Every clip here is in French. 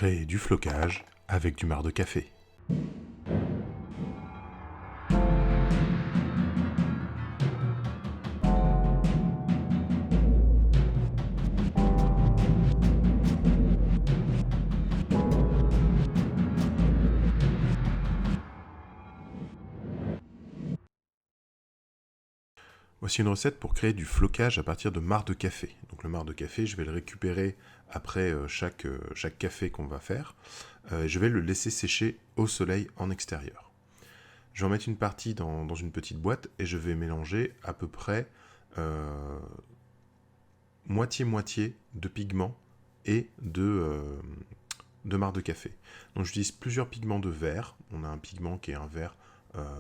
Créer du flocage avec du marc de café. Voici une recette pour créer du flocage à partir de marc de café. Donc le marc de café, je vais le récupérer après chaque café qu'on va faire. Je vais le laisser sécher au soleil en extérieur. Je vais en mettre une partie dans une petite boîte et je vais mélanger à peu près moitié-moitié de pigments et de marc de café. Donc j'utilise plusieurs pigments de vert. On a un pigment qui est un vert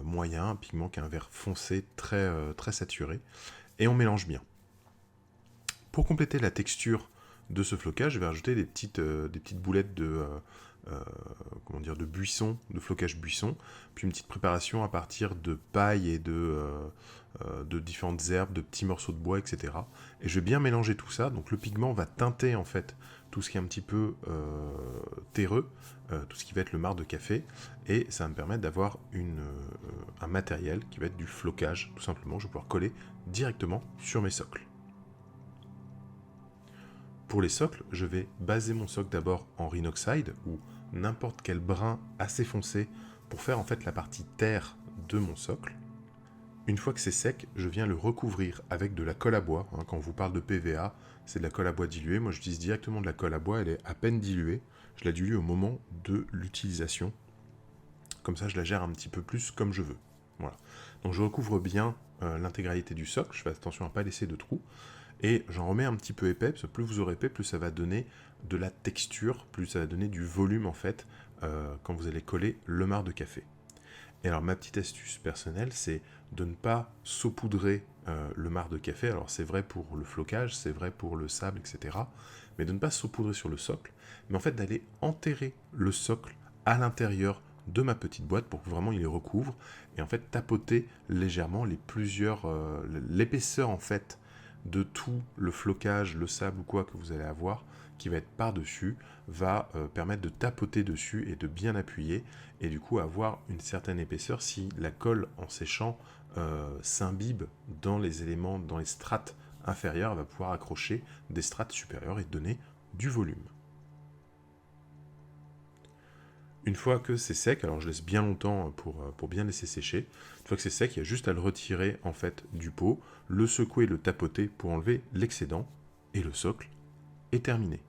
moyen, un pigment qui est un vert foncé très saturé, et on mélange bien. Pour compléter la texture de ce flocage, je vais rajouter des petites boulettes de buisson, de flocage buisson, puis une petite préparation à partir de paille et de différentes herbes, de petits morceaux de bois, etc. Et je vais bien mélanger tout ça. Donc le pigment va teinter en fait tout ce qui est un petit peu terreux, tout ce qui va être le marc de café, et ça va me permettre d'avoir un matériel qui va être du flocage, tout simplement. Je vais pouvoir coller directement sur mes socles. Pour les socles, je vais baser mon socle d'abord en Rhinoxide ou n'importe quel brin assez foncé pour faire en fait la partie terre de mon socle. Une fois que c'est sec, je viens le recouvrir avec de la colle à bois. Quand on vous parle de PVA, c'est de la colle à bois diluée. Moi, j'utilise directement de la colle à bois, elle est à peine diluée. Je la dilue au moment de l'utilisation. Comme ça, je la gère un petit peu plus comme je veux. Voilà. Donc je recouvre bien l'intégralité du socle. Je fais attention à ne pas laisser de trous. Et j'en remets un petit peu épais, parce que plus vous aurez épais, plus ça va donner de la texture, plus ça va donner du volume en fait, quand vous allez coller le marc de café. Et alors ma petite astuce personnelle, c'est de ne pas saupoudrer le marc de café. Alors c'est vrai pour le flocage, c'est vrai pour le sable, etc. Mais de ne pas saupoudrer sur le socle, mais en fait d'aller enterrer le socle à l'intérieur de ma petite boîte pour que vraiment il les recouvre, et en fait tapoter légèrement l'épaisseur en fait de tout le flocage, le sable ou quoi que vous allez avoir, qui va être par-dessus, va permettre de tapoter dessus et de bien appuyer, et du coup avoir une certaine épaisseur si la colle en séchant s'imbibe dans les éléments, dans les strates inférieures, elle va pouvoir accrocher des strates supérieures et donner du volume. Une fois que c'est sec, alors je laisse bien longtemps pour bien laisser sécher. Une fois que c'est sec, il y a juste à le retirer en fait du pot, le secouer, le tapoter pour enlever l'excédent, et le socle est terminé.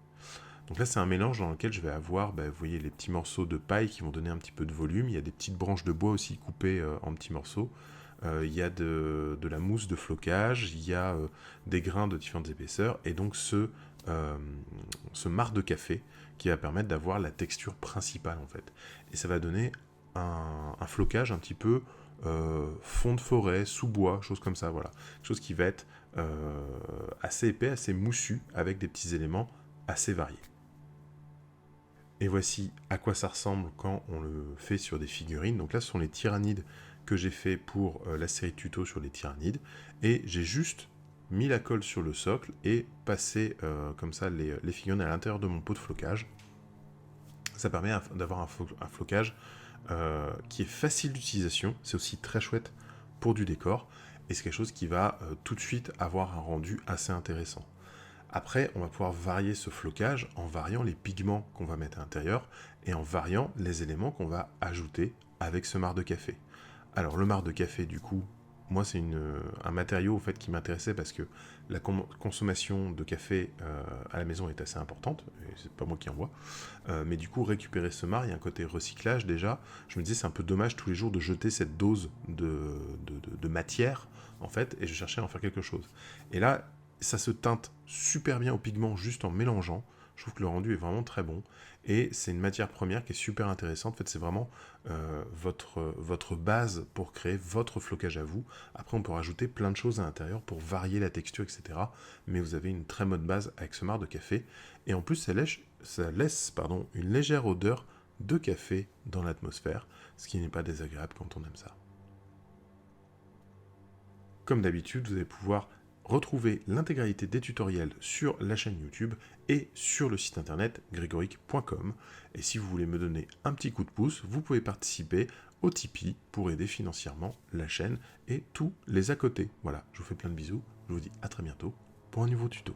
Donc là, c'est un mélange dans lequel je vais avoir, vous voyez, les petits morceaux de paille qui vont donner un petit peu de volume. Il y a des petites branches de bois aussi coupées en petits morceaux. Il y a de la mousse de flocage, il y a des grains de différentes épaisseurs, et donc ce marc de café qui va permettre d'avoir la texture principale en fait. Et ça va donner un flocage un petit peu fond de forêt, sous bois, chose comme ça, voilà. Quelque chose qui va être assez épais, assez moussu, avec des petits éléments assez variés. Et voici à quoi ça ressemble quand on le fait sur des figurines. Donc là, ce sont les tyrannides que j'ai fait pour la série tuto sur les tyrannides. Et j'ai juste mis la colle sur le socle et passé comme ça les figurines à l'intérieur de mon pot de flocage. Ça permet d'avoir un flocage qui est facile d'utilisation. C'est aussi très chouette pour du décor. Et c'est quelque chose qui va tout de suite avoir un rendu assez intéressant. Après, on va pouvoir varier ce flocage en variant les pigments qu'on va mettre à l'intérieur et en variant les éléments qu'on va ajouter avec ce marc de café. Alors le marc de café, du coup, moi c'est un matériau au fait qui m'intéressait parce que la consommation de café à la maison est assez importante, et c'est pas moi qui en bois, mais du coup récupérer ce marc, il y a un côté recyclage déjà. Je me disais c'est un peu dommage tous les jours de jeter cette dose de matière en fait, et je cherchais à en faire quelque chose. Et là, ça se teinte super bien au pigment juste en mélangeant. Je trouve que le rendu est vraiment très bon. Et c'est une matière première qui est super intéressante. En fait, c'est vraiment votre base pour créer votre flocage à vous. Après, on peut rajouter plein de choses à l'intérieur pour varier la texture, etc. Mais vous avez une très bonne base avec ce marc de café. Et en plus, ça laisse une légère odeur de café dans l'atmosphère, ce qui n'est pas désagréable quand on aime ça. Comme d'habitude, vous allez pouvoir retrouvez l'intégralité des tutoriels sur la chaîne YouTube et sur le site internet grégoric.com. Et si vous voulez me donner un petit coup de pouce, vous pouvez participer au Tipeee pour aider financièrement la chaîne et tous les à côté. Voilà, je vous fais plein de bisous, je vous dis à très bientôt pour un nouveau tuto.